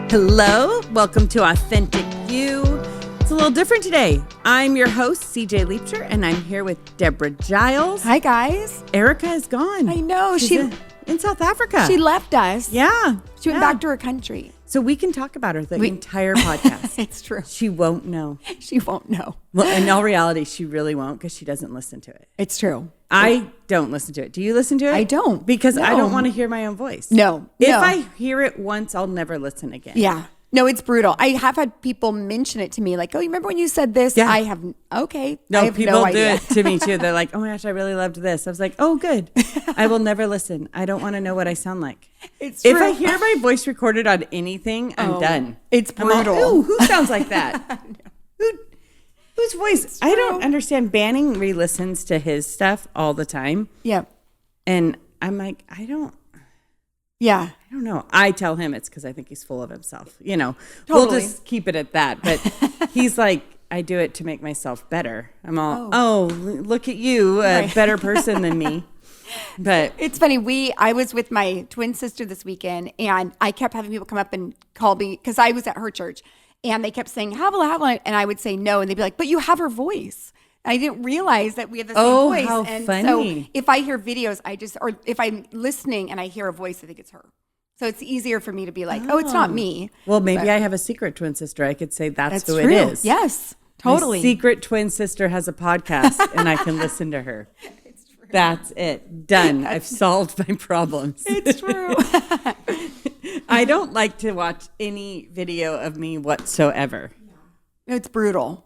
Hello, welcome to Authentic You. It's a little different today. I'm your host, CeeJay Leapshire, and I'm here with Deborah Giles. Hi, guys. Erika is gone. I know. She's in South Africa. She left us. Yeah. She went back to her country. So we can talk about her the entire podcast. It's true. She won't know. She won't know. Well, in all reality, she really won't because she doesn't listen to it. It's true. I don't listen to it. Do you listen to it? I don't. Because I don't want to hear my own voice. No. If I hear it once, I'll never listen again. Yeah. No, it's brutal. I have had people mention it to me like, oh, you remember when you said this? Yeah. I have, okay. No, I have people no do idea. it to me too. They're like, oh my gosh, I really loved this. I was like, oh, good. I will never listen. I don't want to know what I sound like. It's true. If I hear my voice recorded on anything, I'm done. It's brutal. Ooh, who sounds like that? Whose voice? I don't understand. Banning re-listens to his stuff all the time. Yeah. And I'm like, I don't know. I tell him it's because I think he's full of himself. You know, Totally. We'll just keep it at that. But he's like, I do it to make myself better. I'm all, look at you, a better person than me. But it's funny. I was with my twin sister this weekend, and I kept having people come up and call me because I was at her church, and they kept saying, Havilah, and I would say no, and they'd be like, but you have her voice. I didn't realize that we have the same voice. How and funny. So if I hear videos, or if I'm listening and I hear a voice, I think it's her. So it's easier for me to be like, oh, it's not me. Well, maybe I have a secret twin sister. I could say that's who true. it is. Yes, totally. My secret twin sister has a podcast and I can listen to her. It's true. That's it. Done. I've solved my problems. It's true. I don't like to watch any video of me whatsoever. It's brutal.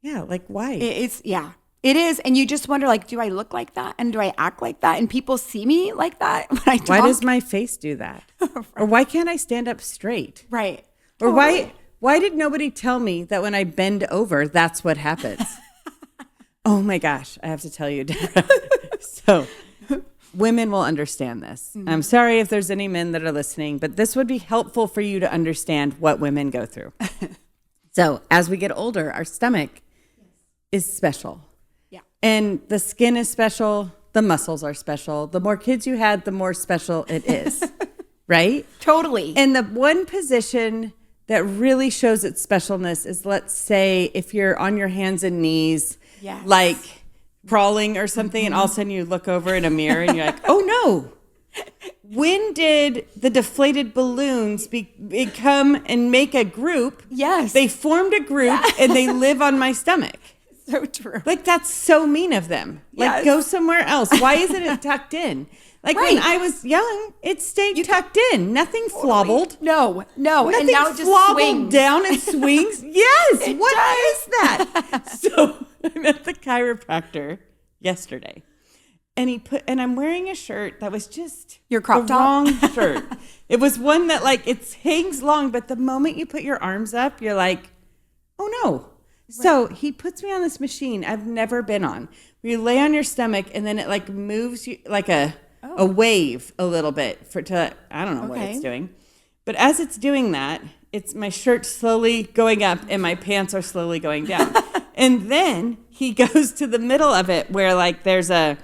Yeah, like why? It is. And you just wonder, like, do I look like that? And do I act like that? And people see me like that when I talk. Why does my face do that? Right. Or why can't I stand up straight? Right. Or why did nobody tell me that when I bend over, that's what happens? Oh my gosh, I have to tell you, Deborah. So women will understand this. Mm-hmm. I'm sorry if there's any men that are listening, but this would be helpful for you to understand what women go through. So as we get older, our stomach is special. Yeah. And the skin is special. The muscles are special. The more kids you had, the more special it is. Right? Totally. And the one position that really shows its specialness is, let's say, if you're on your hands and knees, like crawling or something, and all of a sudden you look over in a mirror and you're like, oh no. When did the deflated balloons become and make a group? Yes. They formed a group and they live on my stomach. So true. Like, that's so mean of them. Like, go somewhere else. Why isn't it tucked in? Like, when I was young, it stayed tucked in. Nothing flobbled. No. Nothing and now it just flobbled swings. down and swings. Yes. It What does. is that? So I met the chiropractor yesterday. And I'm wearing a shirt that was just your crop top? Wrong shirt. It was one that, like, it hangs long, but the moment you put your arms up, you're like, oh no. Right. So he puts me on this machine I've never been on, where you lay on your stomach and then it like moves you like a wave a little bit I don't know what it's doing. But as it's doing that, it's my shirt slowly going up and my pants are slowly going down. And then he goes to the middle of it where, like, there's a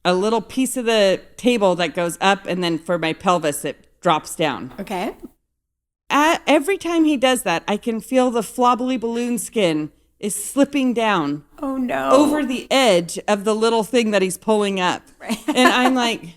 little piece of the table that goes up, and then for my pelvis, it drops down. Okay. Every time he does that, I can feel the flobbly balloon skin is slipping down. Oh, no. Over the edge of the little thing that he's pulling up. Right. And I'm like,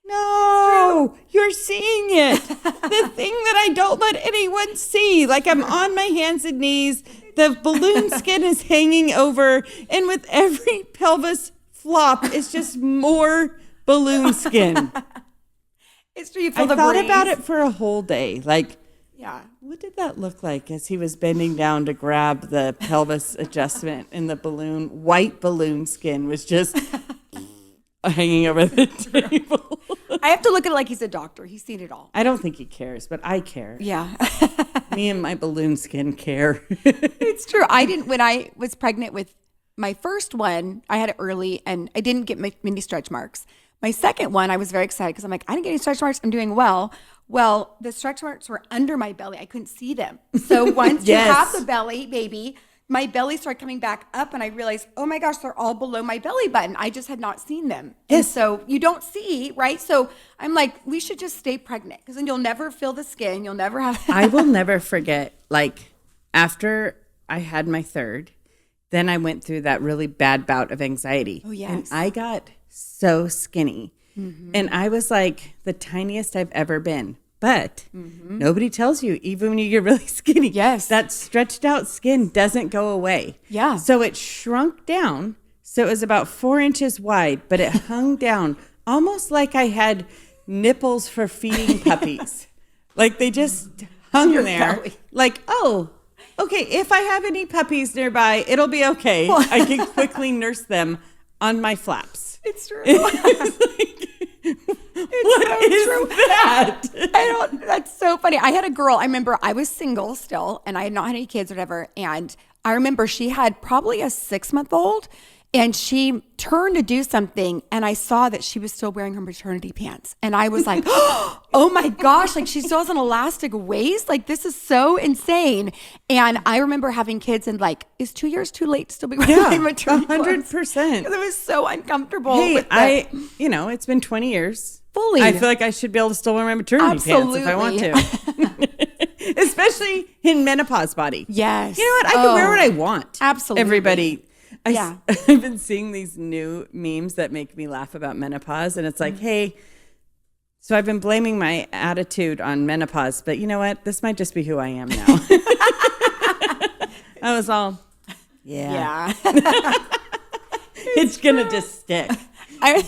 no, you're seeing it. The thing that I don't let anyone see. Like, I'm on my hands and knees. The balloon skin is hanging over. And with every pelvis flop, it's just more balloon skin. It's true. You feel I the thought breeze. about it for a whole day. Like, yeah. What did that look like as he was bending down to grab the pelvis adjustment, and the white balloon skin was just hanging over the table? I have to look at it like he's a doctor. He's seen it all. I don't think he cares, but I care. Yeah. Me and my balloon skin care. It's true. When I was pregnant with my first one, I had it early and I didn't get many stretch marks. My second one, I was very excited because I'm like, I didn't get any stretch marks. I'm doing well. Well, the stretch marks were under my belly. I couldn't see them. So once you have the belly, baby, my belly started coming back up and I realized, oh my gosh, they're all below my belly button. I just had not seen them. And Yes. so you don't see, right? So I'm like, we should just stay pregnant because then you'll never feel the skin. You'll never have. I will never forget, like, after I had my third, then I went through that really bad bout of anxiety. Oh, yes. And I got so skinny. And I was like the tiniest I've ever been. But nobody tells you, even when you get really skinny, Yes. that stretched out skin doesn't go away. Yeah. So it shrunk down. So it was about 4 inches wide, but it hung down almost like I had nipples for feeding puppies. Like they just hung Your there. belly. Like, oh, okay, if I have any puppies nearby, it'll be okay. I can quickly nurse them on my flaps. It's true. What is that? That's so funny. I had a girl, I remember I was single still and I had not had any kids or whatever. And I remember she had probably a 6-month-old and she turned to do something and I saw that she was still wearing her maternity pants. And I was like, oh my gosh, like she still has an elastic waist. Like this is so insane. And I remember having kids and like, is 2 years too late to still be wearing my maternity clothes? 100%. Because it was so uncomfortable. Hey, it's been 20 years. Fully. I feel like I should be able to still wear my maternity pants if I want to. Especially in menopause body. Yes. You know what? I can wear what I want. Absolutely. Everybody. Yeah. I've been seeing these new memes that make me laugh about menopause. And it's like, hey, so I've been blaming my attitude on menopause. But you know what? This might just be who I am now. I was all, yeah. It's going to just stick. I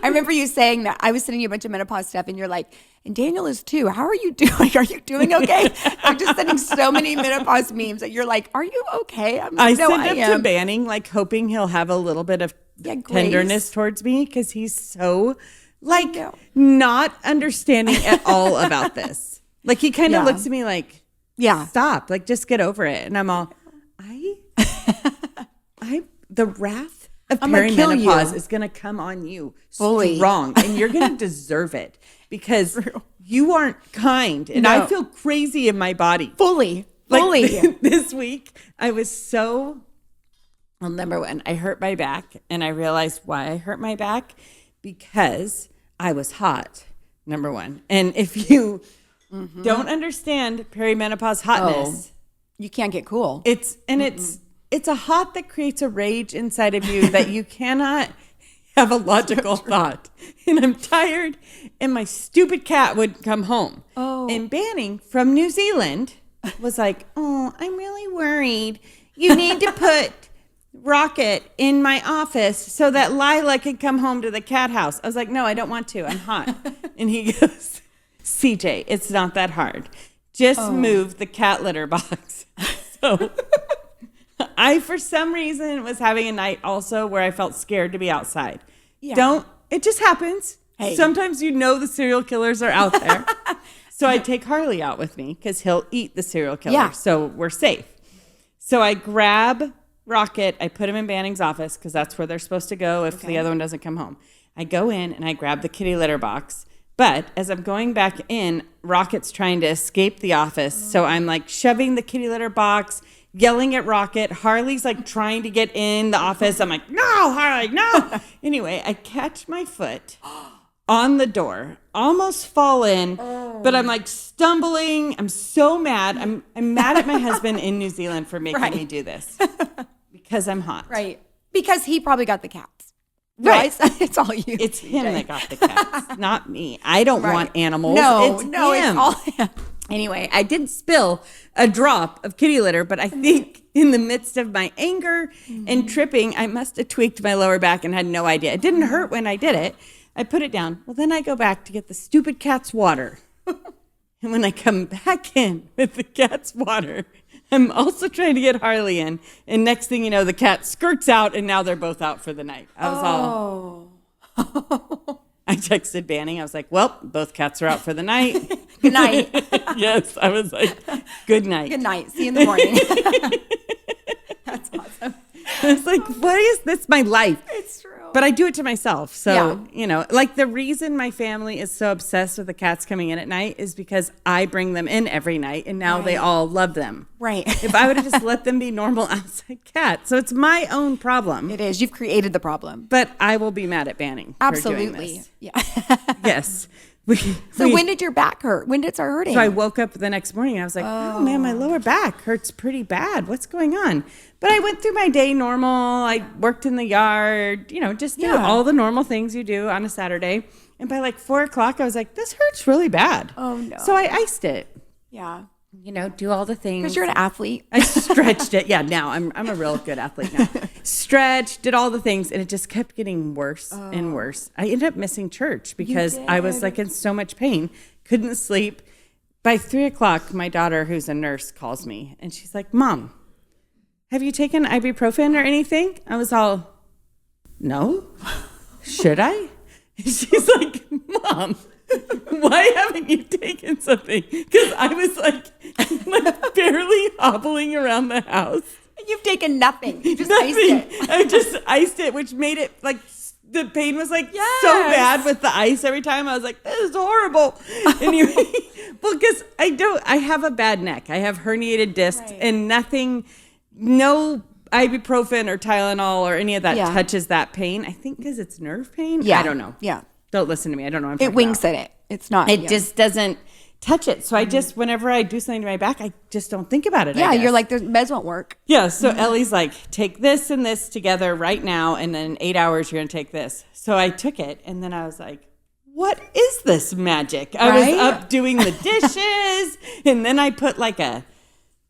remember you saying that I was sending you a bunch of menopause stuff and you're like, and Daniel is too. How are you doing? Are you doing okay? I'm just sending so many menopause memes that you're like, are you okay? I'm like, I no, send up to Banning, like hoping he'll have a little bit of tenderness towards me because he's so like not understanding at all about this. Like he kind of looks at me like, stop, like just get over it. And I'm all, the wrath of perimenopause is going to come on you strong and you're going to deserve it because you aren't kind. And I feel crazy in my body. Fully. This week, I was number one, I hurt my back and I realized why I hurt my back because I was hot, number one. And if you don't understand perimenopause hotness, you can't get cool. It's a hot that creates a rage inside of you that you cannot have a logical thought. And I'm tired and my stupid cat wouldn't come home. And Banning from New Zealand was like, oh, I'm really worried. You need to put Rocket in my office so that Lila can come home to the cat house. I was like, no, I don't want to. I'm hot. And he goes, CJ, it's not that hard. Just move the cat litter box. So I, for some reason, was having a night also where I felt scared to be outside. Yeah. It just happens. Hey. Sometimes the serial killers are out there. So I take Harley out with me because he'll eat the serial killer. Yeah. So we're safe. So I grab Rocket. I put him in Banning's office because that's where they're supposed to go if the other one doesn't come home. I go in and I grab the kitty litter box. But as I'm going back in, Rocket's trying to escape the office. So I'm like shoving the kitty litter box, yelling at Rocket. Harley's like trying to get in the office. I'm like, no, Harley, no. Anyway, I catch my foot on the door, almost fall in, but I'm like stumbling. I'm so mad. I'm mad at my husband in New Zealand for making me do this because I'm hot. Right. Because he probably got the cats. Right. It's all you. It's him that got the cats, not me. I don't want animals. No, it's all him. Anyway, I did spill a drop of kitty litter, but I think in the midst of my anger and tripping, I must have tweaked my lower back and had no idea. It didn't hurt when I did it. I put it down. Well, then I go back to get the stupid cat's water. And when I come back in with the cat's water, I'm also trying to get Harley in. And next thing you know, the cat skirts out and now they're both out for the night. I was all... I texted Banning. I was like, well, both cats are out for the night. Good night. Yes, I was like, good night. Good night. See you in the morning. That's awesome. I was like, what is this? My life. It's true. But I do it to myself. So, Yeah. you know, like the reason my family is so obsessed with the cats coming in at night is because I bring them in every night and now they all love them. Right. If I would have just let them be normal outside cats. So it's my own problem. It is. You've created the problem. But I will be mad at Banning. Absolutely. For doing this. Yeah. Yes. When did your back hurt? When did it start hurting? So I woke up the next morning and I was like, oh man, my lower back hurts pretty bad. What's going on? But I went through my day normal. I worked in the yard, you know, just did all the normal things you do on a Saturday. And by like 4:00, I was like, this hurts really bad. Oh no. So I iced it. Yeah. You know, do all the things. Because you're an athlete. I stretched it. Yeah, now I'm a real good athlete now. Stretched, did all the things, and it just kept getting worse and worse. I ended up missing church because I was like in so much pain, couldn't sleep. By 3:00, my daughter, who's a nurse, calls me, and she's like, Mom, have you taken ibuprofen or anything? I was all, no. Should I? And she's like, Mom, why haven't you taken something? Because I was like barely hobbling around the house. You've taken nothing. You just iced it. I just iced it, which made it like the pain was like so bad with the ice every time. I was like, this is horrible. Anyway, well, because I have a bad neck. I have herniated discs and no ibuprofen or Tylenol or any of that touches that pain. I think because it's nerve pain. Yeah. I don't know. Yeah. Don't listen to me. I don't know what I'm It winks at it. It's not. It just doesn't touch it. So I just, whenever I do something to my back, I just don't think about it. Yeah, you're like, the meds won't work. Yeah, so Ellie's like, take this and this together right now, and then in 8 hours, you're going to take this. So I took it, and then I was like, what is this magic? I was up doing the dishes, and then I put like a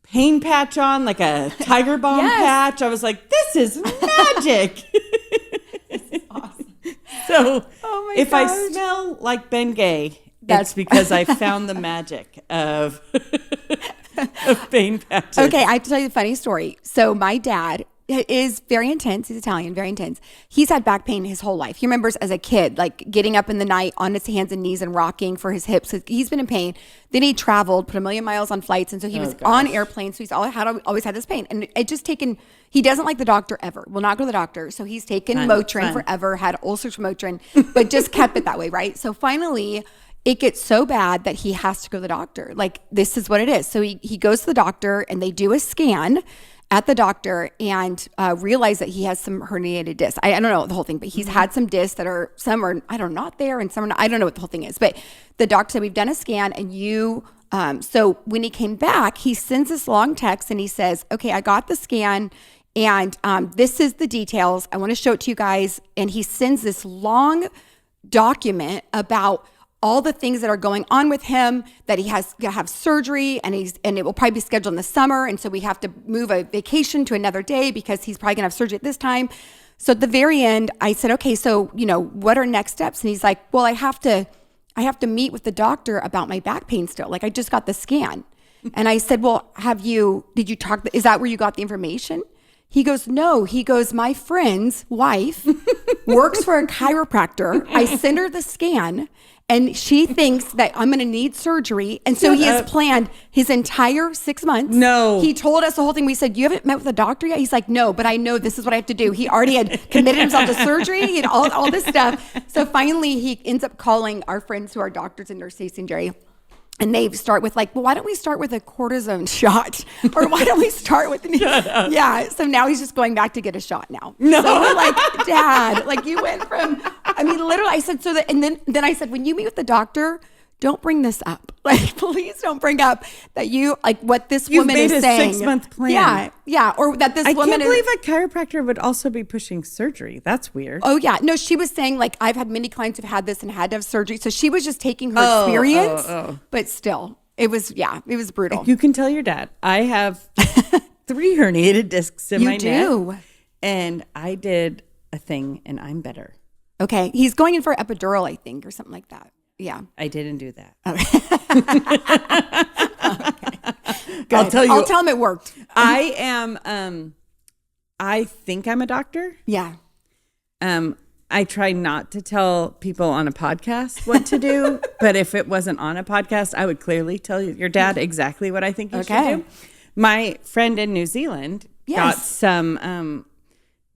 pain patch on, like a Tiger Balm patch. I was like, this is magic. Awesome. So if I smell like Ben Gay, that's because I found the magic of pain patches. Okay, I have to tell you a funny story. So my dad is very intense. He's Italian, very intense. He's had back pain his whole life. He remembers as a kid, like getting up in the night on his hands and knees and rocking for his hips. He's been in pain. Then he traveled, put 1 million miles on flights. And so he was on airplanes. So he's always had this pain. And it just taken, he doesn't like the doctor ever, will not go to the doctor. So he's taken Motrin forever, had ulcers from Motrin, but just kept it that way, right? So finally, it gets so bad that he has to go to the doctor. Like, this is what it is. So he goes to the doctor and they do a scan at the doctor and realize that he has some herniated discs. I don't know the whole thing, but he's had some discs that are, some are, I don't know, not there and some are not, I don't know what the whole thing is. But the doctor said, we've done a scan and you, so when he came back, he sends this long text and he says, okay, I got the scan and this is the details. I want to show it to you guys. And he sends this long document about all the things that are going on with him, that he has to have surgery and it will probably be scheduled in the summer. And so we have to move a vacation to another day because he's probably gonna have surgery at this time. So at the very end, I said, okay, so, you know, what are next steps? And he's like, well, I have to meet with the doctor about my back pain still. Like, I just got the scan. And I said, well, did you talk, is that where you got the information? He goes, no. He goes, my friend's wife works for a chiropractor. I send her the scan and she thinks that I'm going to need surgery. And so he has planned his entire 6 months. No. He told us the whole thing. We said, you haven't met with a doctor yet? He's like, no, but I know this is what I have to do. He already had committed himself to surgery and all this stuff. So finally, he ends up calling our friends who are doctors in Nurse and Jerry. And they start with like, well, why don't we start with a cortisone shot? Or why don't we start with, yeah. So now he's just going back to get a shot now. No. So we're like, Dad, like you went from, I mean, literally I said, so that, and then I said, when you meet with the doctor, don't bring this up. Like, please don't bring up that you, like what this woman is saying. 6 month plan. Yeah. Yeah. Or that this woman I can't believe a chiropractor would also be pushing surgery. That's weird. Oh yeah. No, she was saying like, I've had many clients who've had this and had to have surgery. So she was just taking her experience, but still it was brutal. You can tell your dad, I have 3 herniated discs in my neck. And I did a thing and I'm better. Okay. He's going in for epidural, I think, or something like that. Yeah. I didn't do that. Okay. I'll tell him it worked. I am, I think I'm a doctor. Yeah. I try not to tell people on a podcast what to do, but if it wasn't on a podcast, I would clearly tell your dad exactly what I think you should do. My friend in New Zealand got some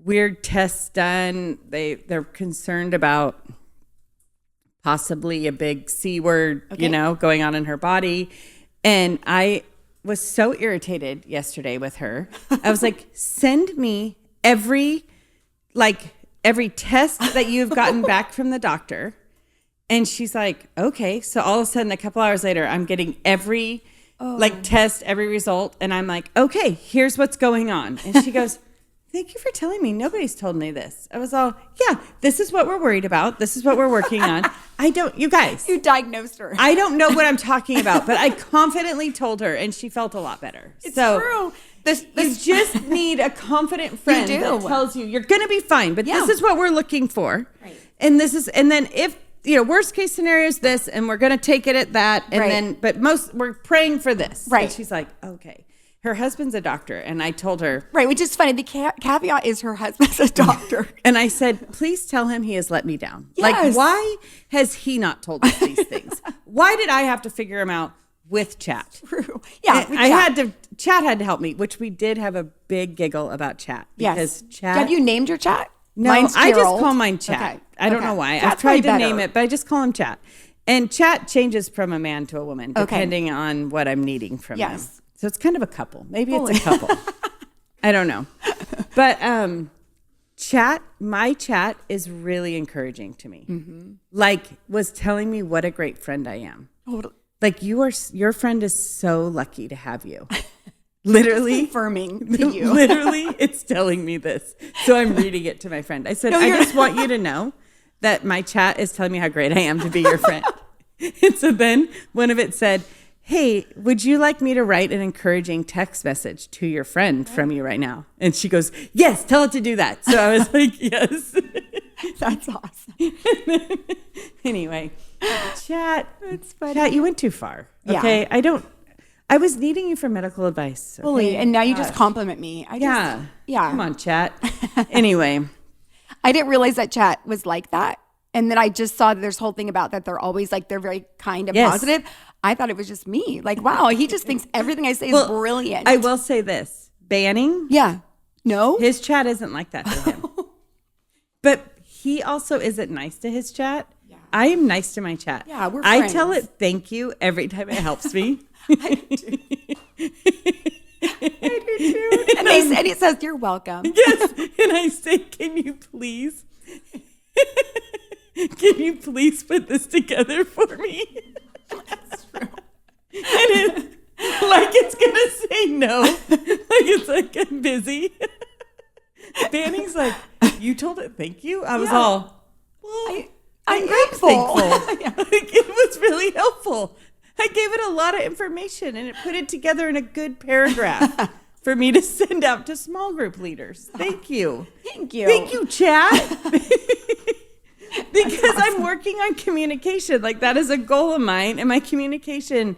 weird tests done. They're concerned about possibly a big C word, going on in her body. And I was so irritated yesterday with her. I was like, send me every test that you've gotten back from the doctor. And she's like, okay. So all of a sudden, a couple hours later, I'm getting every test, every result. And I'm like, okay, here's what's going on. And she goes, thank you for telling me. Nobody's told me this. I was all, yeah, this is what we're worried about. This is what we're working on. You guys. You diagnosed her. I don't know what I'm talking about, but I confidently told her and she felt a lot better. It's true. You just need a confident friend that tells you you're going to be fine, but this is what we're looking for. Right. And then if, worst case scenario is this, and we're going to take it at that. And but we're praying for this. Right. And she's like, okay. Her husband's a doctor, and I told her. Right, which is funny. The caveat is her husband's a doctor. And I said, please tell him he has let me down. Yes. Like, why has he not told us these things? Why did I have to figure them out with chat? True. Yeah, Chat had to help me, which we did have a big giggle about chat. Because chat. Have you named your chat? No, I just call mine chat. Okay. I don't know why. I've tried to name it, but I just call him chat. And chat changes from a man to a woman, depending on what I'm needing from them. So it's kind of a couple. Maybe it's a couple. I don't know. But my chat is really encouraging to me. Mm-hmm. Like, was telling me what a great friend I am. Totally. Like, your friend is so lucky to have you. Literally. Confirming to you. Literally, it's telling me this. So I'm reading it to my friend. I said, I just want you to know that my chat is telling me how great I am to be your friend. And so then one of it said, hey, would you like me to write an encouraging text message to your friend from you right now? And she goes, yes, tell it to do that. So I was like, yes. That's awesome. Anyway, chat. That's funny. Chat, you went too far. Okay. Yeah. I was needing you for medical advice. Okay? Fully. And now you just compliment me. Yeah. Come on, chat. Anyway. I didn't realize that chat was like that. And then I just saw that there's whole thing about that they're always like, they're very kind and positive. I thought it was just me. Like, wow, he just thinks everything I say is brilliant. I will say this. Banning. Yeah. No? His chat isn't like that to him. But he also isn't nice to his chat. Yeah. I am nice to my chat. Yeah, we're friends. I tell it thank you every time it helps me. I do. I do too. And it says, you're welcome. Yes. And I say, can you please put this together for me? That's true. And it's gonna say no. It's like I'm busy. Banning's like, you told it thank you? I was all, well, I'm grateful. Thankful. It was really helpful. I gave it a lot of information and it put it together in a good paragraph for me to send out to small group leaders. Thank you. Thank you. Thank you, chat. Because I'm working on communication. Like, that is a goal of mine. And my communication,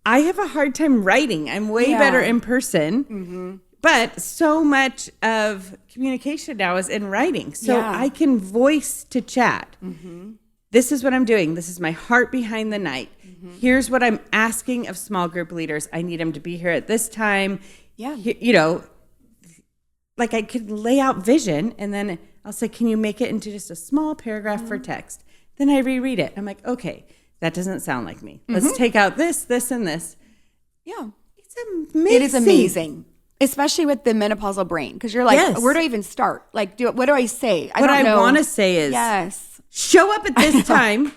I have a hard time writing. I'm way better in person. Mm-hmm. But so much of communication now is in writing. So I can voice to chat. Mm-hmm. This is what I'm doing. This is my heart behind the night. Mm-hmm. Here's what I'm asking of small group leaders. I need them to be here at this time. Yeah. Like, I could lay out vision and then I'll say, can you make it into just a small paragraph for text? Then I reread it. I'm like, okay, that doesn't sound like me. Mm-hmm. Let's take out this, this, and this. Yeah. It's amazing. It is amazing. Especially with the menopausal brain. Because you're like, where do I even start? Like, what do I say? What I want to say is, show up at this time,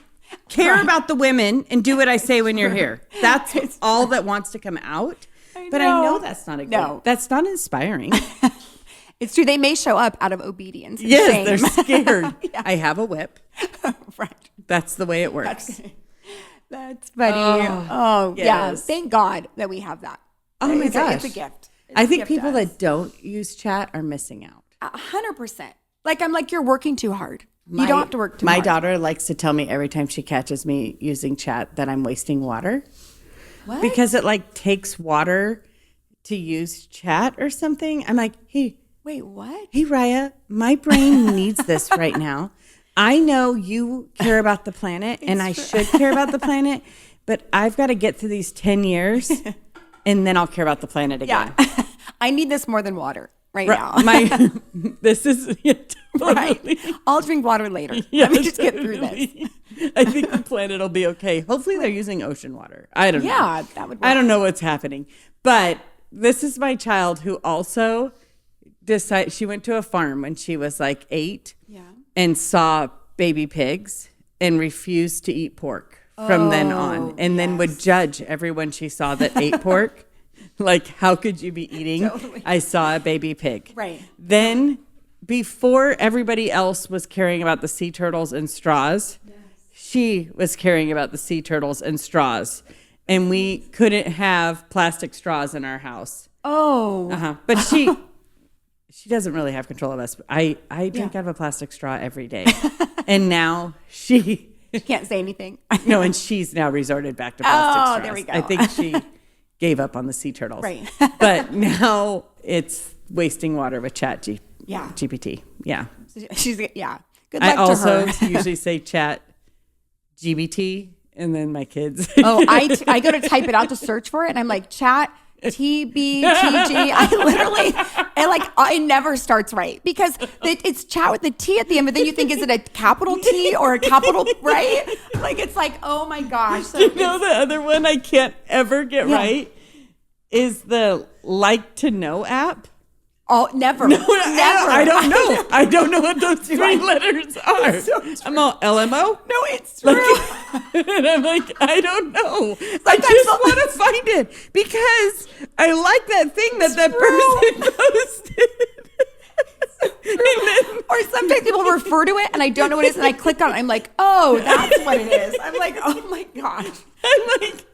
care about the women, and do what I say when you're here. That's all that wants to come out. But I know that's not that's not inspiring. It's true. They may show up out of obedience. Yes, shame. they're scared. I have a whip. Right. That's the way it works. That's funny. Oh, yeah. Thank God that we have that. Oh, my gosh. It's a gift. I think people that don't use chat are missing out. 100%. Like, I'm like, you're working too hard. You don't have to work too hard. My daughter likes to tell me every time she catches me using chat that I'm wasting water. What? Because it like takes water to use chat or something. I'm like, hey. Wait, what? Hey, Raya, my brain needs this right now. I know you care about the planet and I should care about the planet, but I've got to get through these 10 years and then I'll care about the planet again. Yeah. I need this more than water. right now. This is Right. I'll drink water later. Let me just get through this. I think the planet will be okay. Hopefully they're using ocean water. I don't know. Yeah, that would work. I don't know what's happening. But this is my child who also decided, she went to a farm when she was like 8 and saw baby pigs and refused to eat pork from then on. And then would judge everyone she saw that ate pork. Like, how could you be eating? Totally. I saw a baby pig. Right. Then, before everybody else was caring about the sea turtles and straws, she was caring about the sea turtles and straws. And we couldn't have plastic straws in our house. Oh. But she doesn't really have control of us. I drink out of a plastic straw every day. And now she can't say anything. No, and she's now resorted back to plastic straws. There we go. I think she gave up on the sea turtles. Right. But now it's wasting water with ChatGPT. Yeah. She's Good luck I also to her. usually say ChatGPT, and then my kids. I go to type it out to search for it, and I'm like, chat TBTG. It never starts right because it's chat with the T at the end, but then you think, is it a capital T or a capital, right? Like, it's like, oh my gosh. So You know, the other one I can't ever get right is the Like to Know app. Oh, never. No, Never. I don't know. I don't know what those three letters are. I'm all LMO. No, it's true. And I'm like, I don't know. I just want to find it because I like that thing that person posted. Or sometimes people refer to it and I don't know what it is, and I click on it. I'm like, oh, that's what it is. I'm like, oh my gosh. I'm like,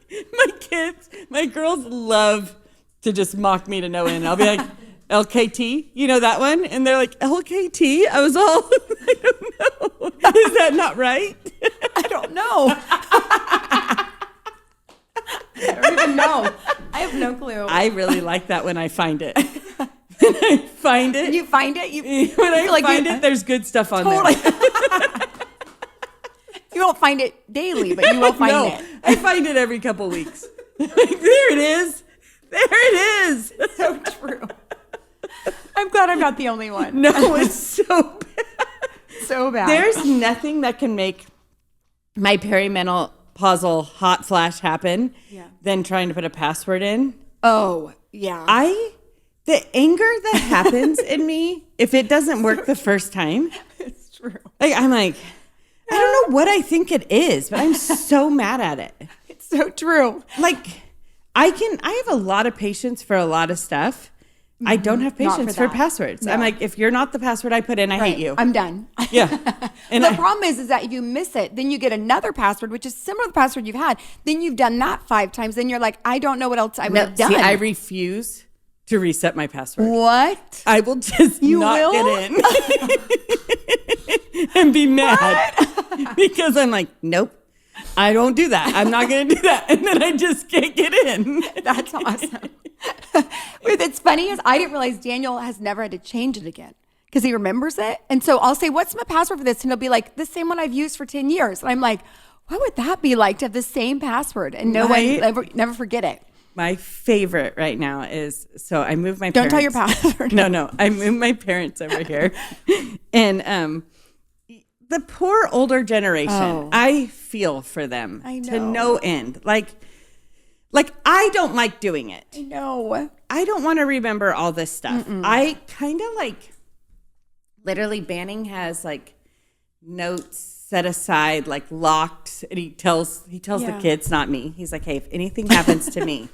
my girls love to just mock me to no end. I'll be like, LKT, you know that one? And they're like, LKT? I was all, I don't know. Is that not right? I don't know. I don't even know. I have no clue. I really like that when I find it. When I find it. You find it? When I find it, there's good stuff on there. You won't find it daily, but you will find it. I find it every couple weeks. Like, there it is. There it is. So true. I'm glad I'm not the only one. No, it's so bad. So bad. There's nothing that can make my perimenopausal hot flash happen than trying to put a password in. Oh, yeah. The anger that happens in me if it doesn't work the first time. It's true. Like, I'm like, I don't know what I think it is, but I'm so mad at it. It's so true. Like, I have a lot of patience for a lot of stuff. I don't have patience for passwords. No. I'm like, if you're not the password I put in, I hate you. I'm done. Yeah. And the problem is that if you miss it, then you get another password, which is similar to the password you've had. Then you've done that 5 times. Then you're like, I don't know what else I would have done. See, I refuse to reset my password. What? I will just not get in and be mad because I'm like, nope. I don't do that. I'm not going to do that. And then I just can't get in. That's awesome. What's funny is I didn't realize Daniel has never had to change it again because he remembers it. And so I'll say, what's my password for this? And he'll be like, the same one I've used for 10 years. And I'm like, what would that be like to have the same password and no one never forget it? My favorite right now is, so I moved my parents. Don't tell your password. No. I moved my parents over here. And the poor older generation, I feel for them to no end. Like I don't like doing it. I know. I don't want to remember all this stuff. I kind of like, literally Banning has like notes set aside, like locked, and he tells the kids, not me. He's like, hey, if anything happens to me,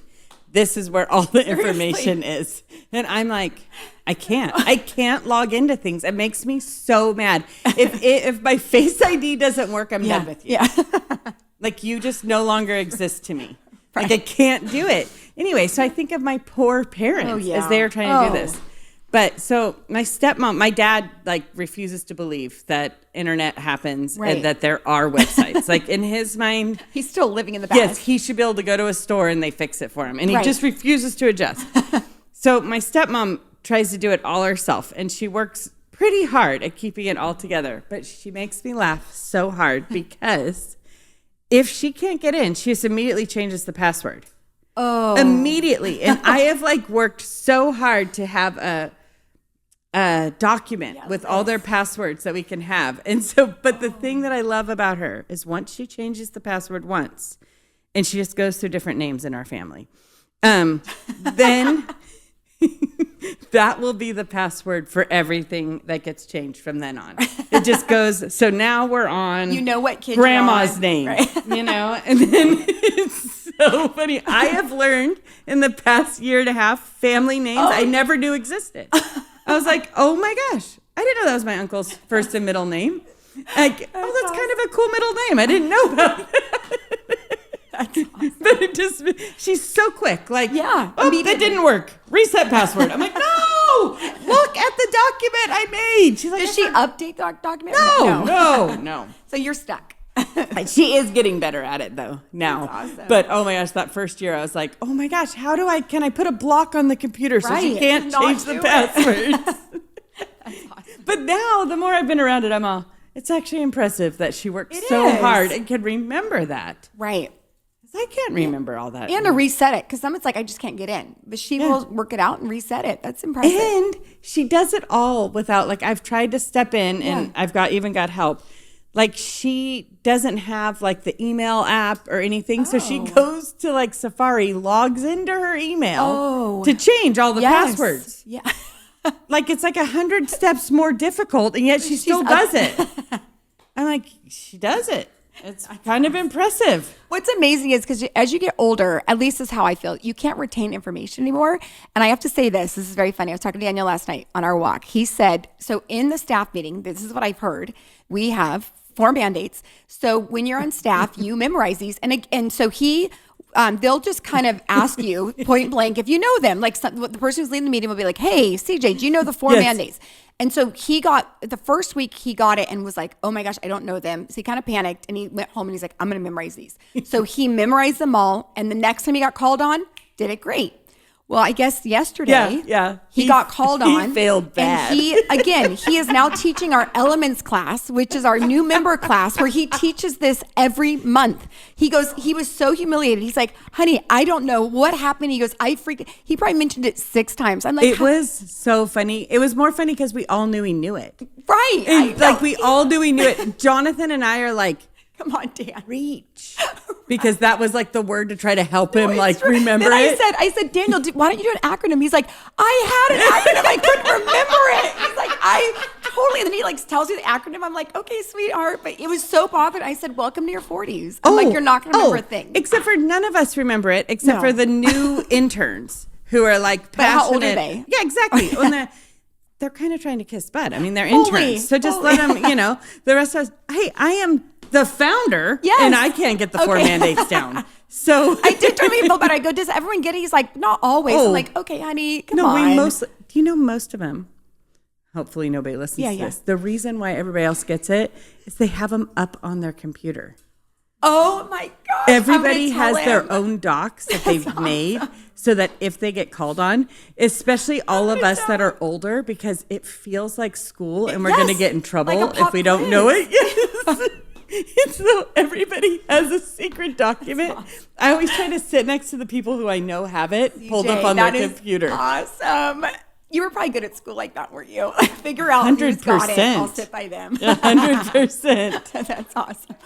this is where all the information is. And I'm like, I can't log into things. It makes me so mad. If my Face ID doesn't work, I'm done with you. Yeah. Like, you just no longer exist to me. Right. Like, I can't do it. Anyway, so I think of my poor parents as they are trying to do this. But so my stepmom, my dad, like, refuses to believe that internet happens and that there are websites. Like, in his mind, he's still living in the past. Yes, he should be able to go to a store and they fix it for him. And he just refuses to adjust. So my stepmom tries to do it all herself, and she works pretty hard at keeping it all together. But she makes me laugh so hard because if she can't get in, she just immediately changes the password. Oh. Immediately. And I have like worked so hard to have a document with all their passwords that we can have. And so, but the thing that I love about her is once she changes the password once, and she just goes through different names in our family, then that will be the password for everything that gets changed from then on. It just goes, so now we're on what kid grandma's name, right? And then it's so funny. I have learned in the past year and a half family names I never knew existed. I was like, oh my gosh, I didn't know that was my uncle's first and middle name. Like, that's kind of a cool middle name. I didn't know about that. That's awesome. But she's so quick. Like, that didn't work. Reset password. I'm like, no, look at the document I made. She's like, does she update the document? No. So you're stuck. She is getting better at it though now. That's awesome. But oh my gosh, that first year I was like, oh my gosh, can I put a block on the computer so she can't change the passwords? That's awesome. But now the more I've been around it, it's actually impressive that she worked so hard and can remember that. Right. I can't remember all that. And to reset it, because some it's like, I just can't get in. But she will work it out and reset it. That's impressive. And she does it all without, like, I've tried to step in and I've even got help. Like, she doesn't have, like, the email app or anything. So she goes to, like, Safari, logs into her email to change all the passwords. Yeah. Like, it's like 100 steps more difficult, and yet she still does it. I'm like, she does it. It's kind of impressive. What's amazing is because as you get older, at least is how I feel, you can't retain information anymore. And I have to say this is very funny. I was talking to Daniel last night on our walk. He said, so in the staff meeting, this is what I've heard, we have 4 mandates. So when you're on staff, you memorize these. And so they'll just kind of ask you point blank if you know them. Like the person who's leading the meeting will be like, hey, CJ, do you know the 4 mandates? And so the first week he got it and was like, oh my gosh, I don't know them. So he kind of panicked and he went home and he's like, I'm going to memorize these. So he memorized them all. And the next time he got called on, did it great. Well, I guess yesterday he got called on. He failed bad. And he is now teaching our elements class, which is our new member class, where he teaches this every month. He was so humiliated. He's like, honey, I don't know what happened. He goes, he probably mentioned it 6 times. I'm like, it was so funny. It was more funny because we all knew he knew it. Right. And we all knew he knew it. Jonathan and I are like, come on, Dan. Reach. Because that was like the word to try to help him remember then it. I said, Daniel, why don't you do an acronym? He's like, I had an acronym. I couldn't remember it. He's like, I totally. And then he tells you the acronym. I'm like, okay, sweetheart. But it was so bothered. I said, welcome to your 40s. I'm like, you're not going to remember a thing. Except for none of us remember it, except for the new interns who are like passionate. But how old are they? Yeah, exactly. When they're kind of trying to kiss butt. I mean, they're interns. So just let them, the rest of us, hey, I am the founder, and I can't get the 4 mandates down. So I did try to feel better. I go, does everyone get it? He's like, not always. I'm like, okay, honey, come on. Do you know most of them? Hopefully nobody listens to this. The reason why everybody else gets it is they have them up on their computer. Oh my gosh. Everybody has their own docs that they've made so that if they get called on, especially all of us that are older, because it feels like school and we're going to get in trouble if we don't know it. Yes. So everybody has a secret document. Awesome. I always try to sit next to the people who I know have it pulled up on their computer. Awesome. You were probably good at school like that, weren't you? Figure out 100%. Who's got it. I'll sit by them. 100%. That's awesome.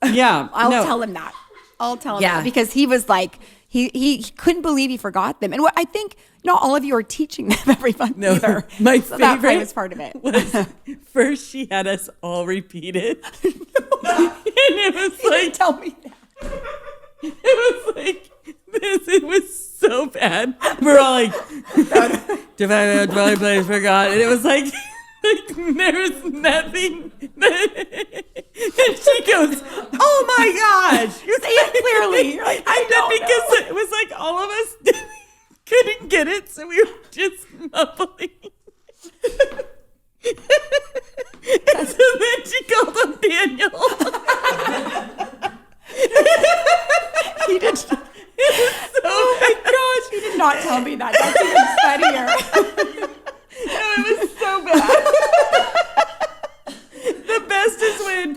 Yeah. I'll tell him that. That because he was like, he couldn't believe he forgot them. And what I think not all of you are teaching them every month either. My favorite was part of it. Was first she had us all repeat it. And it was like, tell me that. It was like this. It was so bad. We're all like, dwelling place forgot. And it was like there was nothing. And she goes, oh my gosh. Say it clearly. You're like, because it was like all of us couldn't get it, so we were just mumbling. And so then she called him Daniel. He did. Oh my gosh. He did not tell me that. That's even funnier. No, it was so bad. The best is when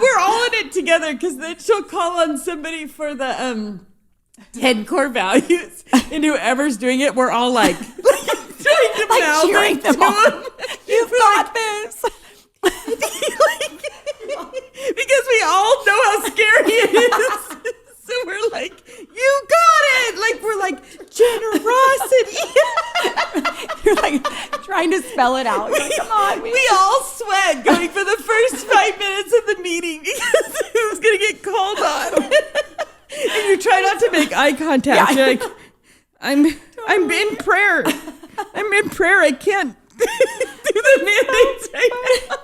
we're all in it together, because then she'll call on somebody for the 10 core values, and whoever's doing it, we're all like trying to mouthed cheering it them to on. him. You've got this. Because we all know how scary it is. So we're like, you got it. Like, we're like, generosity. You're like trying to spell it out. You're like, come on. We all sweat going for the first 5 minutes of the meeting because who's going to get called on. And you try not to make eye contact. Yeah. You're like, I'm in prayer. I'm in prayer. I can't do the mandates right now.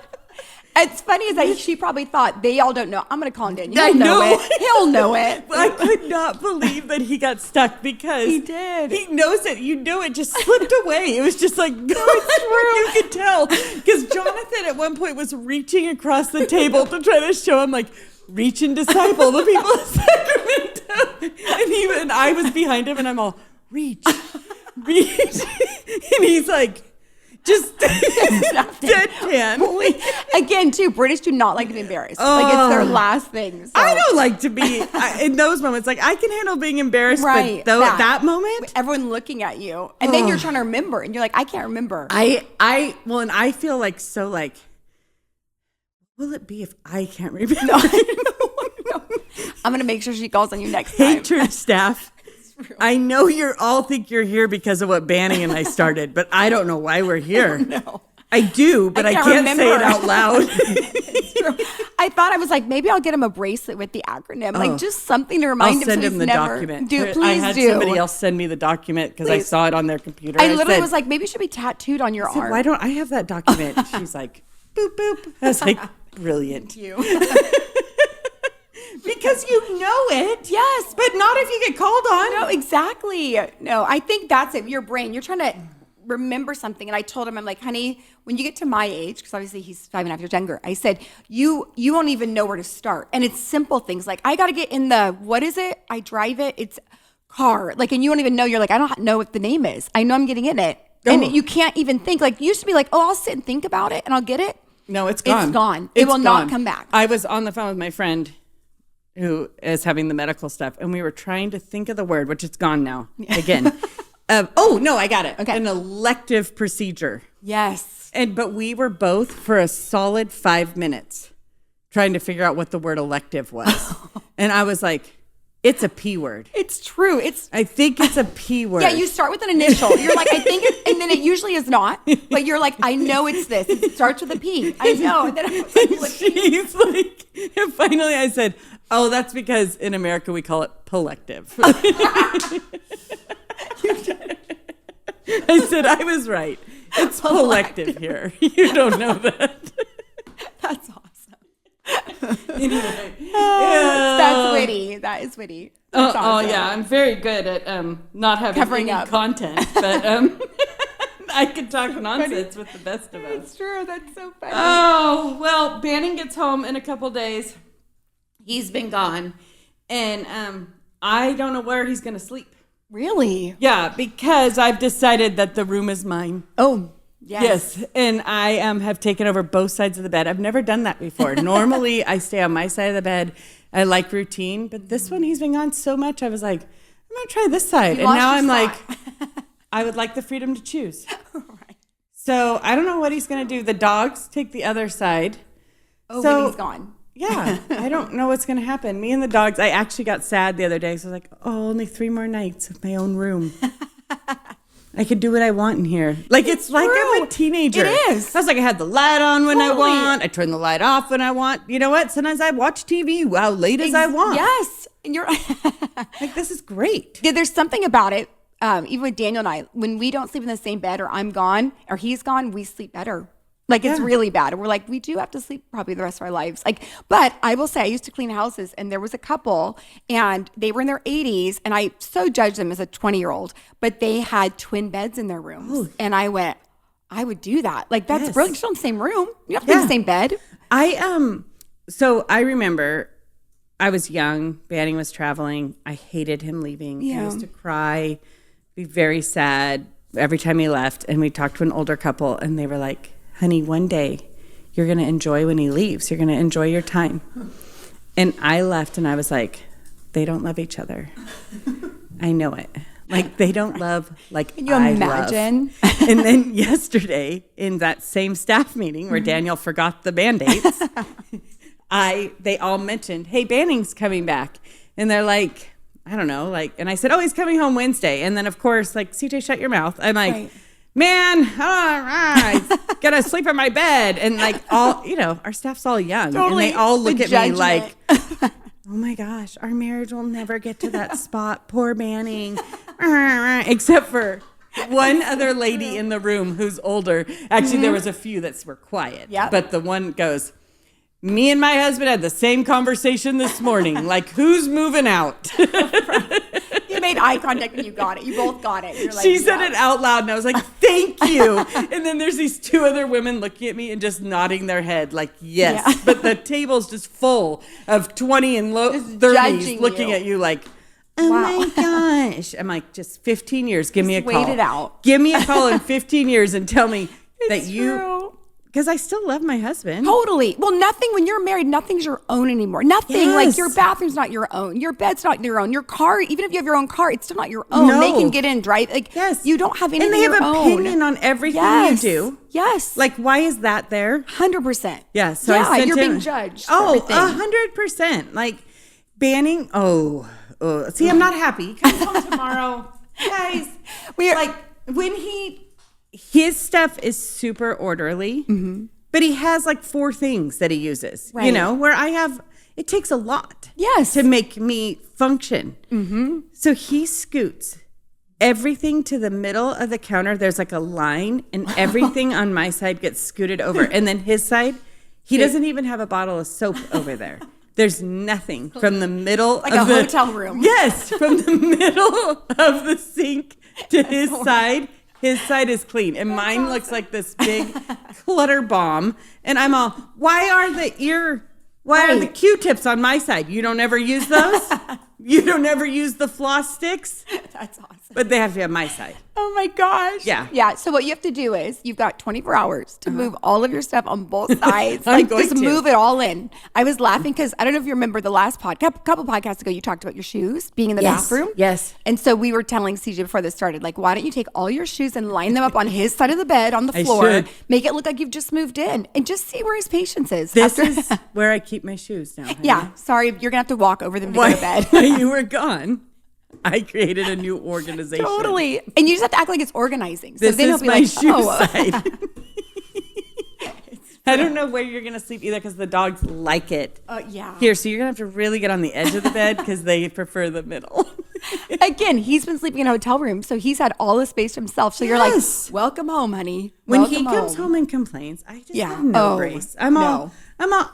It's funny is that she probably thought they all don't know. I'm going to call him Daniel. I He'll know know. it. He'll know it. I could not believe that he got stuck because He did. He knows it. You know, it just slipped away. It was just like, no, it's true. You could tell because Jonathan at one point was reaching across the table to try to show him like, reach and disciple the people of Sacramento. And I was behind him and I'm all, reach. And he's like, just deadpan. Again, too, British do not like to be embarrassed. Like, it's their last thing. So. I don't like to be in those moments. Like, I can handle being embarrassed, Right, but that moment, everyone looking at you, and then you're trying to remember, and you're like, I can't remember. and I feel like so like, will it be if I can't remember? No. I'm gonna make sure she calls on you next time. Hey, church staff. I know you all think you're here because of what Banning and I started, but I don't know why we're here. No. I do, but I can't say it out loud. It's true. I thought I was like, maybe I'll get him a bracelet with the acronym, like just something to remind I'll him. send so him he's the never, document. Please I had do. somebody else send me the document because I saw it on their computer. I literally said, was like, maybe it should be tattooed on your arm. why don't I have that document? She's like, boop, boop. I was like, brilliant. Because you know it. Yes. But not if you get called on. No, exactly. No, I think that's it. Your brain, you're trying to remember something. And I told him, I'm like, honey, when you get to my age, because obviously he's 5.5 years younger, I said, you won't even know where to start. And it's simple things like, I got to get in what is it? I drive it. It's car. Like, and you don't even know. You're like, I don't know what the name is. I know I'm getting in it. And you can't even think. Like, you used to be like, oh, I'll sit and think about it and I'll get it. No, it's gone. It's gone. It will not come back. I was on the phone with my friend who is having the medical stuff, and we were trying to think of the word, which it's gone now again. No, I got it. Okay. An elective procedure. Yes. But we were both for a solid 5 minutes trying to figure out what the word elective was. And I was like, it's a P word. It's true. I think it's a P word. Yeah, you start with an initial. You're like, I think it, and then it usually is not. But you're like, I know it's this. It starts with a P. I know. And then I was like, she's like, and finally I said, oh, that's because in America we call it collective. I said, I was right. It's collective here. You don't know that. That's awesome. Anyway. That's witty. That is witty. That's awesome. Yeah, I'm very good at not having Covering any up content, but I could talk nonsense with the best of us. That's true. That's so funny. Oh, well, Banning gets home in a couple days. He's been gone, and I don't know where he's going to sleep. Really? Yeah, because I've decided that the room is mine. Oh, yes. And I have taken over both sides of the bed. I've never done that before. Normally, I stay on my side of the bed. I like routine, but this one, he's been gone so much. I was like, I'm going to try this side. And now I'm like, I would like the freedom to choose. Right. So I don't know what he's going to do. The dogs take the other side. Oh, so, when he's gone. Yeah, I don't know what's going to happen. Me and the dogs, I actually got sad the other day. So I was like, oh, only 3 more nights of my own room. I could do what I want in here. Like, it's like I'm a teenager. It is. I was like, I had the light on when I want. I turn the light off when I want. You know what? Sometimes I watch TV how late as I want. Yes. And you're like, this is great. Yeah, there's something about it. Even with Daniel and I, when we don't sleep in the same bed or I'm gone or he's gone, we sleep better. Like, it's really bad. And we're like, we do have to sleep probably the rest of our lives. Like, but I will say, I used to clean houses and there was a couple and they were in their 80s and I so judged them as a 20-year-old, but they had twin beds in their rooms. Ooh. And I went, I would do that. Like, that's brilliant. You're still in the same room. You have to be in the same bed. So I remember I was young. Banning was traveling. I hated him leaving. Yeah. I used to cry, be very sad every time he left. And we talked to an older couple and they were like, honey, one day you're going to enjoy when he leaves. You're going to enjoy your time. And I left and I was like, they don't love each other. I know it. Like they don't love like Can you I imagine? love. And then yesterday in that same staff meeting where Daniel forgot the Band-Aids, they all mentioned, hey, Banning's coming back. And they're like, I don't know, like, and I said, oh, he's coming home Wednesday. And then of course, like, CJ, shut your mouth. I'm like, Right. man, I gotta sleep in my bed. And like all, our staff's all young. Totally. And they all look The at judgment. me like, oh my gosh, our marriage will never get to that spot. Poor Banning. Except for one other lady in the room who's older. Actually, there was a few that were quiet. Yep. But the one goes, me and my husband had the same conversation this morning. Like, who's moving out? You made eye contact when you got it. You both got it. You're like, She said it out loud, and I was like, thank you. And then there's these two other women looking at me and just nodding their head like, yes. Yeah. But the table's just full of 20 and low Just 30s judging looking you. at you like, oh Wow. my gosh. I'm like, just 15 years. Give me a call. wait it out. Give me a call in 15 years and tell me that It's you, true. because I still love my husband. Totally. Well, nothing, when you're married, nothing's your own anymore. Nothing. Yes. Like your bathroom's not your own. Your bed's not your own. Your car, even if you have your own car, it's still not your own. No. They can get in, drive. Like, Yes. you don't have anything And they have your an own. opinion on everything Yes. you do. Yes. Like, why is that there? 100%. Yeah, so I sent you're him, being judged. for Oh, everything. 100%. Like Banning. See, I'm not happy. He comes home tomorrow, guys. Like when his stuff is super orderly, but he has like 4 things that he uses. Right. Where it takes a lot. Yes. To make me function. Mm-hmm. So he scoots everything to the middle of the counter. There's like a line, and everything on my side gets scooted over. And then his side, he doesn't even have a bottle of soap over there. There's nothing from the middle Like of a the hotel room. Yes, from the middle of the sink to his side. His side is clean, and mine looks like this big clutter bomb. And I'm all, why are the Q-tips on my side? You don't ever use those? You don't ever use the floss sticks? That's awesome. But they have to be on my side. Oh my gosh. Yeah. Yeah. So what you have to do is you've got 24 hours to move all of your stuff on both sides. I'm going just to. move it all in. I was laughing because I don't know if you remember the last couple podcasts ago, you talked about your shoes being in the bathroom. Yes. And so we were telling CJ before this started, like, why don't you take all your shoes and line them up on his side of the bed on the floor, should. make it look like you've just moved in, and just see where his patience is. This is where I keep my shoes now. honey. Yeah. Sorry, you're gonna have to walk over them to go to bed. While you were gone, I created a new organization. Totally. And you just have to act like it's organizing. So This then is he'll be my like, shoe oh. side. I don't know where you're going to sleep either because the dogs like it. Yeah. Here, so you're going to have to really get on the edge of the bed because they prefer the middle. Again, he's been sleeping in a hotel room, so he's had all the space to himself. So you're like, Yes. welcome home, honey. When Welcome he comes home and complains, I just Yeah. have no Oh, grace. I'm no.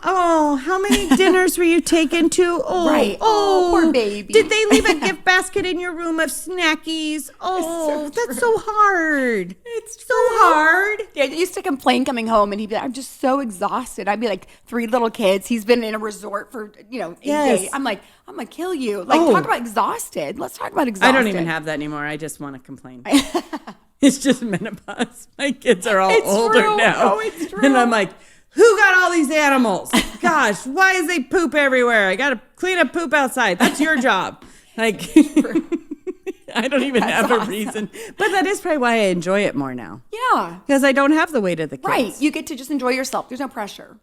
all, how many dinners were you taken to? Oh, Right. Oh, poor baby. Did they leave a gift basket in your room of snackies? Oh, that's so hard. It's so hard. Yeah, he used to complain coming home, and he'd be like, I'm just so exhausted. I'd be like, 3 little kids. He's been in a resort for, 8 Yes. days. I'm like, I'm going to kill you. Like, Oh. talk about exhausted. Let's talk about exhausted. I don't even have that anymore. I just want to complain. It's just menopause. My kids are all It's older true. now. Oh, it's true. And I'm like, who got all these animals? Gosh, why is they poop everywhere? I got to clean up poop outside. That's your job. Like, I don't even have a reason. But that is probably why I enjoy it more now. Yeah. Because I don't have the weight of the kids. Right. You get to just enjoy yourself. There's no pressure.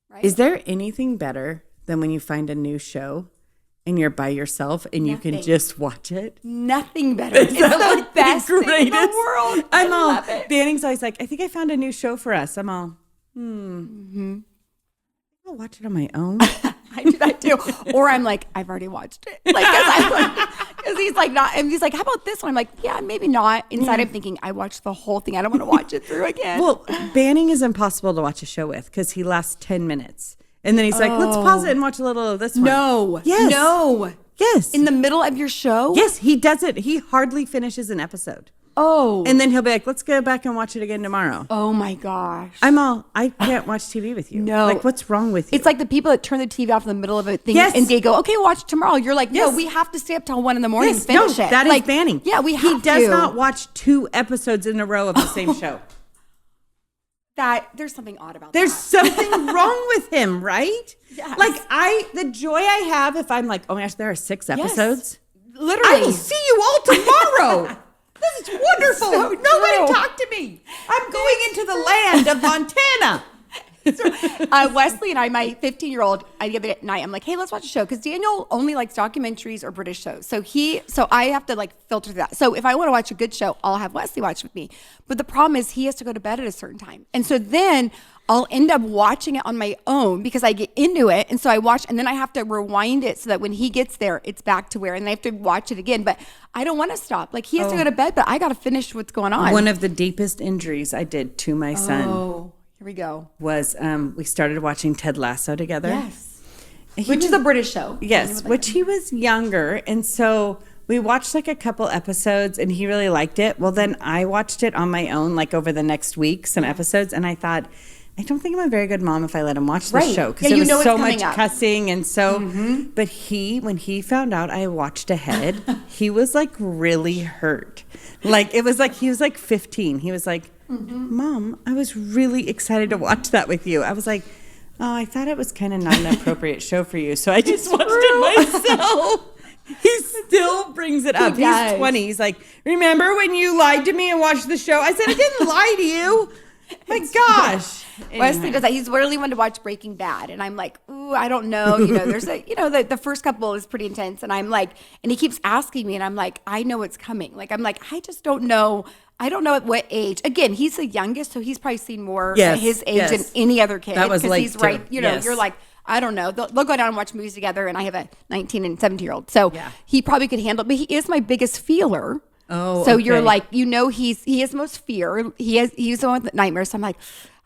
Right. Is there anything better than when you find a new show and you're by yourself and you can Nothing. just watch it? Nothing better. It's the best thing in the world. I'm all, love it. Banning's always like, I think I found a new show for us. I'm all, I'll watch it on my own. I do that too. Or I'm like, I've already watched it. Like, because he's like, not, and he's like, how about this one? I'm like, yeah, maybe not. Inside, I'm thinking, I watched the whole thing. I don't want to watch it through again. Well, Banning is impossible to watch a show with because he lasts 10 minutes. And then he's like, let's pause it and watch a little of this one. no. Yes. No. Yes. In the middle of your show? Yes, he does it. He hardly finishes an episode. Oh. And then he'll be like, let's go back and watch it again tomorrow. Oh my gosh. I can't watch TV with you. No. Like, what's wrong with you? It's like the people that turn the TV off in the middle of a thing Yes. and they go, okay, watch it tomorrow. You're like, no, Yes. we have to stay up till 1 a.m. and yes, finish no, it. that is like, Banning. Yeah, we have He does to. not watch 2 episodes in a row of the same show. There's something odd about There's that. something wrong with him, right? Yes. Like the joy I have if I'm like, oh my gosh, there are 6 episodes. Literally. I will see you all tomorrow. This is wonderful. So Nobody true. talk to me. I'm going into the land of Montana. Wesley and I, my 15-year-old, the other night, I'm like, hey, let's watch a show. Because Daniel only likes documentaries or British shows. So I have to like filter that. So if I want to watch a good show, I'll have Wesley watch with me. But the problem is he has to go to bed at a certain time. And so then I'll end up watching it on my own because I get into it. And so I watch, and then I have to rewind it so that when he gets there, it's back to where, and I have to watch it again. But I don't want to stop. Like he has to go to bed, but I got to finish what's going on. One of the deepest injuries I did to my son Here we go. was we started watching Ted Lasso together. Yes. Which is a British show. Yes, which he was younger. And so we watched like a couple episodes and he really liked it. Well, then I watched it on my own, like over the next week, some episodes. And I thought, I don't think I'm a very good mom if I let him watch this show. Because it was so much cussing. And so, but when he found out I watched ahead, he was like really hurt. Like, it was like, he was like 15. He was like, Mom, I was really excited to watch that with you. I was like, oh, I thought it was kind of not an appropriate show for you. So I just watched it myself. He still brings it up. He's 20. He's like, remember when you lied to me and watched the show? I said, I didn't lie to you. My gosh. Wesley does that. He's really wanted to watch Breaking Bad. And I'm like, ooh, I don't know. There's the first couple is pretty intense. And I'm like, and he keeps asking me and I'm like, I know it's coming. Like, I'm like, I just don't know. I don't know at what age. Again, he's the youngest, so he's probably seen more at his age than any other kid. That was late he's right. You're like, I don't know. They'll go down and watch movies together, and I have a 19 and 17-year-old. So he probably could handle it, but he is my biggest feeler. Oh, so you're like, he has most fear. He's the one with nightmares. So I'm like,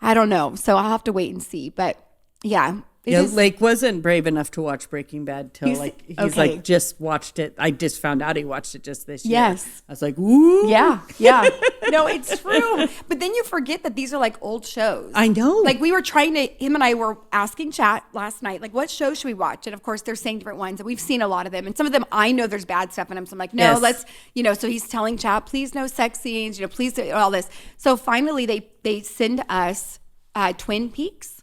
I don't know. So I'll have to wait and see. But yeah. Lake wasn't brave enough to watch Breaking Bad till he's like just watched it. I just found out he watched it just this year. Yes. I was like, ooh. Yeah. No, it's true. But then you forget that these are like old shows. I know. Like him and I were asking chat last night, like what show should we watch? And of course they're saying different ones and we've seen a lot of them. And some of them I know there's bad stuff in them. So I'm like, no, let's, so he's telling chat, please no sex scenes, please do all this. So finally they send us Twin Peaks.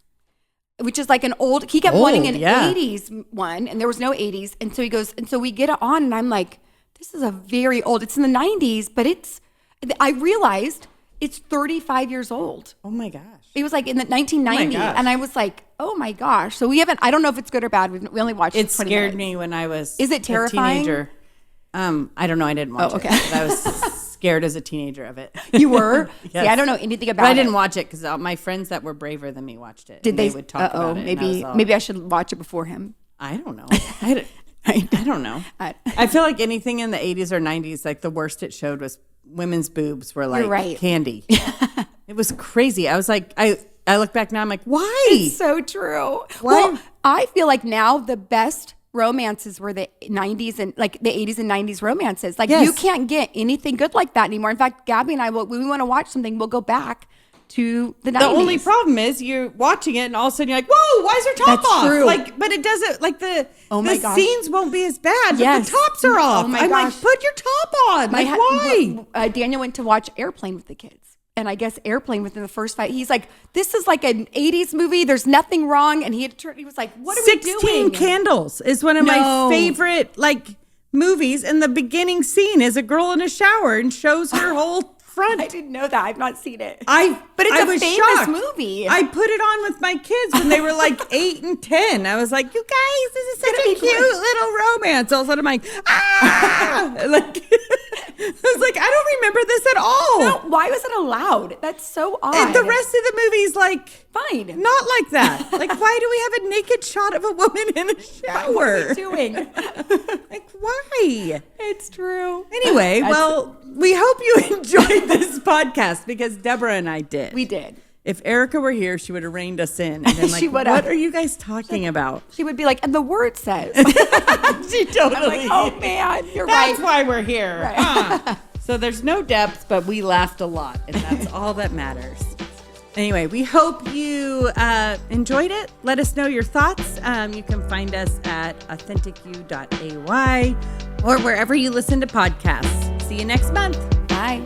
Which is like an old, he kept wanting an 80s one and there was no 80s. And so he goes, and so we get it on and I'm like, this is a very old, it's in the 90s, but I realized it's 35 years old. Oh my gosh. It was like in the 1990s. And I was like, oh my gosh. So I don't know if it's good or bad. We only watched it 20 scared minutes. me when I was Is it terrifying? a teenager. I don't know. I didn't watch it. I was scared as a teenager of it. You were? Yes. See, I don't know anything about it. But I didn't watch it because my friends that were braver than me watched it. Did they would talk about it. Maybe I should watch it before him. I don't know. I don't know. I feel like anything in the 80s or 90s, like the worst it showed was women's boobs were like candy. It was crazy. I was like, I look back now, I'm like, why? It's so true. Why? Well, I feel like now the best romances were the 90s and like the 80s and 90s romances. Like you can't get anything good like that anymore. In fact, Gabby and I, when we want to watch something, we'll go back to the 90s. The only problem is you're watching it and all of a sudden you're like, whoa, why is her top off? True. Like, but it doesn't, like the scenes won't be as bad, but the tops are off. I'm like, put your top on. Like, why? Daniel went to watch Airplane with the kids. And I guess Airplane within the first fight, he's like, this is like an 80s movie. There's nothing wrong. And he was like, what are we doing? 16 Candles is one of my favorite like movies. And the beginning scene is a girl in a shower and shows her whole front. I didn't know that. I've not seen it. But it's a famous shocked. movie. I put it on with my kids when they were like 8 and 10. I was like, you guys, this is such a cute little romance. All of a sudden I'm like, like, I was like, I don't remember this at all. No, why was it allowed? That's so odd. And the rest of the movie's like, fine. Not like that. Like, why do we have a naked shot of a woman in a shower? What are we doing? Like, why? It's true. Anyway, we hope you enjoyed this podcast because Deborah and I did. We did. If Erika were here, she would have reined us in and been like, what are you guys talking about? She would be like, and the word says. She totally. I'm like, oh man, you're right. That's why we're here. Right. So there's no depth, but we laughed a lot, and that's all that matters. Anyway, we hope you enjoyed it. Let us know your thoughts. You can find us at authenticu.ay or wherever you listen to podcasts. See you next month. Bye.